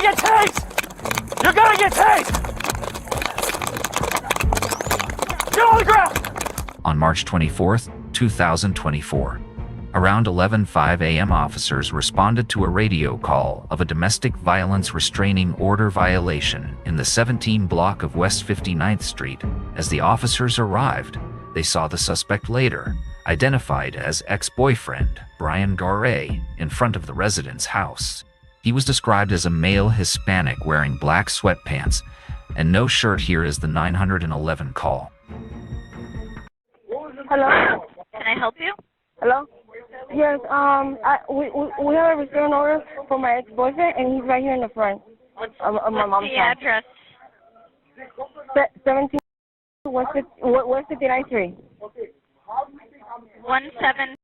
get tased! You're gonna get tased! Get on the ground! On March 24th, 2024, around 11:05 a.m. officers responded to a radio call of a domestic violence restraining order violation in the 17 block of West 59th Street. As the officers arrived, they saw the suspect later, identified as ex-boyfriend Brian Garay, in front of the resident's house. He was described as a male Hispanic wearing black sweatpants and no shirt. Here is the 911 call. Hello? Can I help you? Hello? Yes, we have a restraining order for my ex-boyfriend, and he's right here in the front of my mom's The house. address. 17 West 59th Street. 17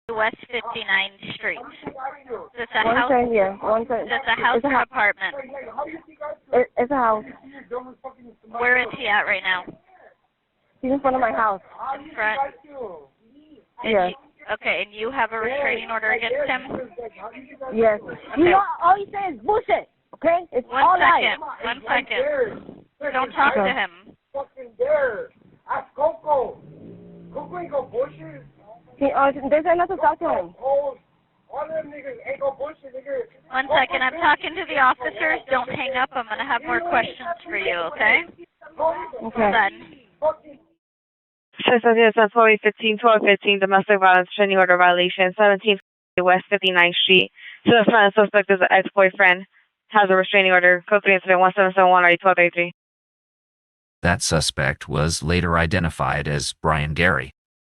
West 59th Street. Is this a house? Yeah. Is this a house or apartment? It's a house. Where is he at right now? He's in front of my house. In front? Yes. Okay, and you have a restraining order against him? Yes. You know, all he says is bullshit, okay? It's all lies. 1 second. Don't talk to him. Ask Coco. Coco ain't go bullshit. They said not to talk to him. All them niggas ain't go bullshit, nigga. 1 second. I'm talking to the officers. Don't hang up. I'm going to have more questions for you, okay? Okay. Hold on. 1215, domestic violence restraining order violation, 17 West 59th Street. To the front, the suspect is an ex-boyfriend, has a restraining order, code 3 incident 1771 1233. That suspect was later identified as Brian Garay.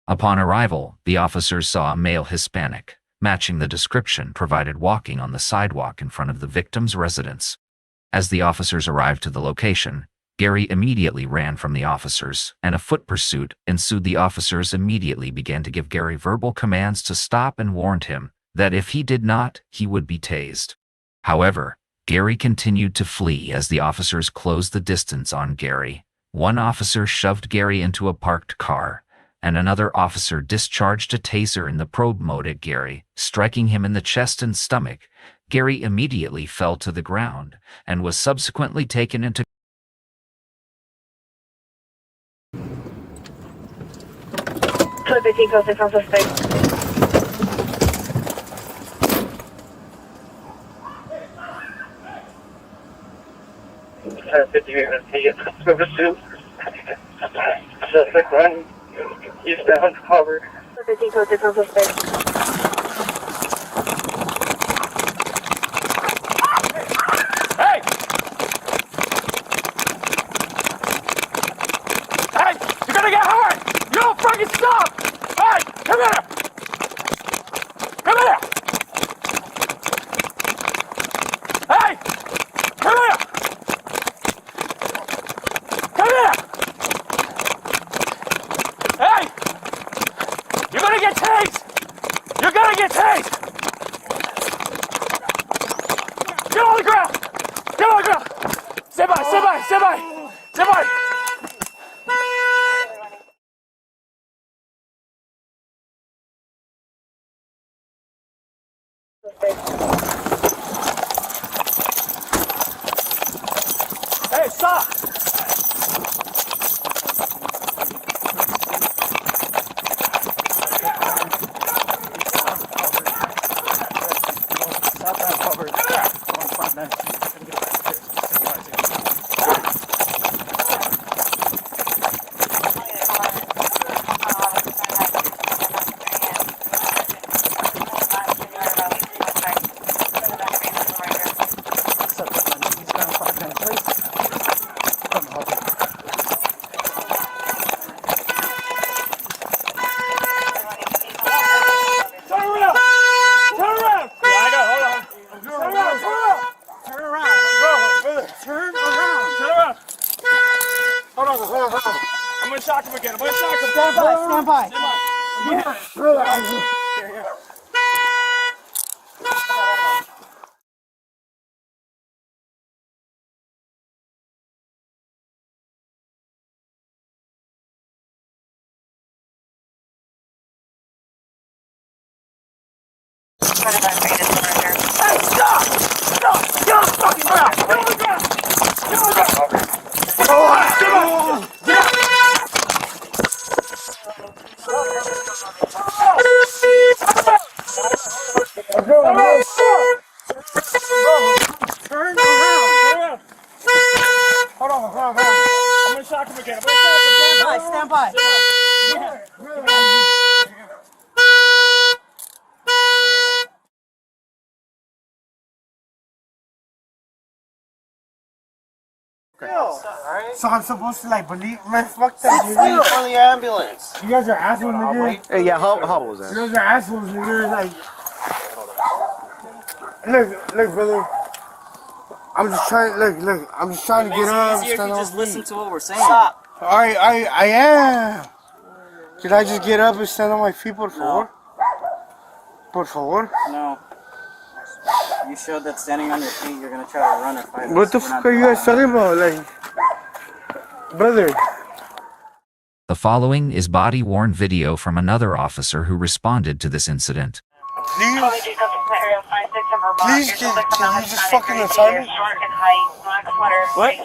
Upon arrival, the officers saw a male Hispanic, matching the description provided, walking on the sidewalk in front of the victim's residence. As the officers arrived to the location, Garay immediately ran from the officers, and a foot pursuit ensued. The officers immediately began to give Garay verbal commands to stop and warned him that if he did not, he would be tased. However, Garay continued to flee as the officers closed the distance on Garay. One officer shoved Garay into a parked car, and another officer discharged a taser in the probe mode at Garay, striking him in the chest and stomach. Garay immediately fell to the ground and was subsequently taken into Code 15, code 6 on suspect. Suspect running. He's down, covered. Code 15, code 6 on suspect. Hey! Hey! You're gonna get hurt! You don't fucking stop! Hey! Come here! Come here! Hey! Come here! Come here! Hey! You're gonna get tased! You're gonna get tased! Get on the ground! Get on the ground! Stay by! Stay by! Stay by! Stay by! Hey, stop! I'm gonna shock him again. I'm gonna shock him. Stand by. Stand by. Here. Hey, stop! Stop! Stop! fucking ground! Get on the ground! Get on the ground! Turn around! Hold on. I'm gonna shock him again. Stand by. So I'm supposed to like believe, man, fuck that, dude. Wait for the ambulance. You guys are assholes, nigga. Hey, yeah, how was You that? guys are assholes, nigga. Like, look, brother. I'm just trying, look. I'm just trying to get up. Easier if you just listen to what we're saying. Stop. I am. Can I just get up and stand on my feet, por favor? Por favor? No. You showed that standing on your feet, you're gonna try to run or fight. What the fuck are you guys talking about? Like, brother. The following is body-worn video from another officer who responded to this incident. Please, can you just fucking untie me? What?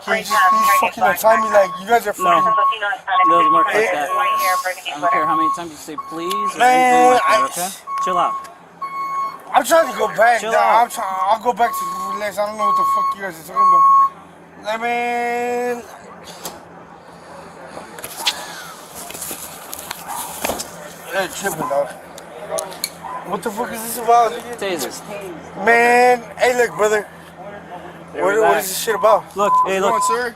Can you just please fucking untie me? Like, you guys are fucking... It doesn't work like that. I don't care how many times you say please or Man, anything like that, okay? Chill out. I'm trying to go back. Chill Nah, out. I'll go back to relax. I don't know what the fuck you guys are talking about. I mean... Hey, tripping, dog. What the fuck is this about? Tasers. Man, hey, look, brother. What is this shit about? Look, hey, look. Sir?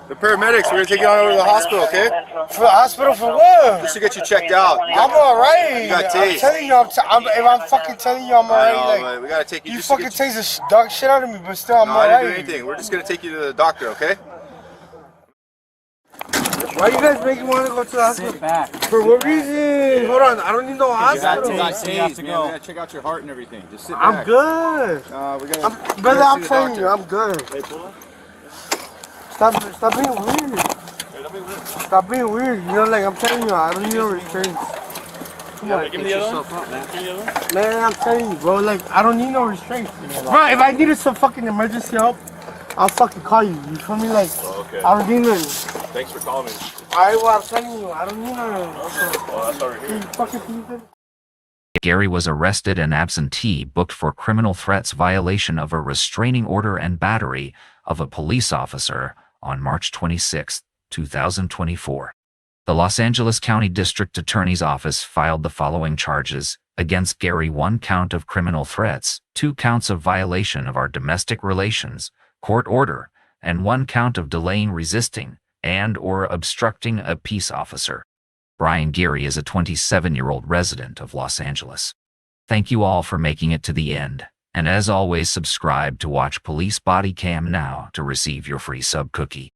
The paramedics, we're gonna take you on over to the hospital, okay? For the hospital for what? Just to get you checked out. I'm alright. You got I'm tased. telling you, if I'm fucking telling you I'm I alright, know, like, but we gotta take you you just to fucking get you... tased the dog shit out of me, but still I'm No, I didn't do alright. anything. We're just gonna take you to the doctor, okay? Why you guys make me want to go to the hospital? Sit back. For what reason? Hold on, I don't need no hospital. You got tased, you have tased, to man. go. We gotta check out your heart and everything. Just sit back. I'm good. We gotta... Brother, I'm see the telling you, doctor. I'm good. Hey, pull up. Stop being weird. Stop being weird. You know, like, I'm telling you, I don't need no restraints. Come on. Give me the other one. Man, I'm telling you, bro, like, I don't need no restraints. Bro, if I needed some fucking emergency help, I'll fucking call you. You feel me? Like, Okay. I don't need none. Thanks for calling me. Alright, well, I'm telling you, I don't need none. Well, that's over here. You fucking please. Gary was arrested and absentee booked for criminal threats violation of a restraining order and battery of a police officer on March 26, 2024. The Los Angeles County District Attorney's Office filed the following charges against Gary: 1 count of criminal threats, 2 counts of violation of our domestic relations court order, and 1 count of delaying, resisting, and/or obstructing a peace officer. Brian Garay is a 27-year-old resident of Los Angeles. Thank you all for making it to the end, and as always, subscribe to watch Police Bodycam now to receive your free sub cookie.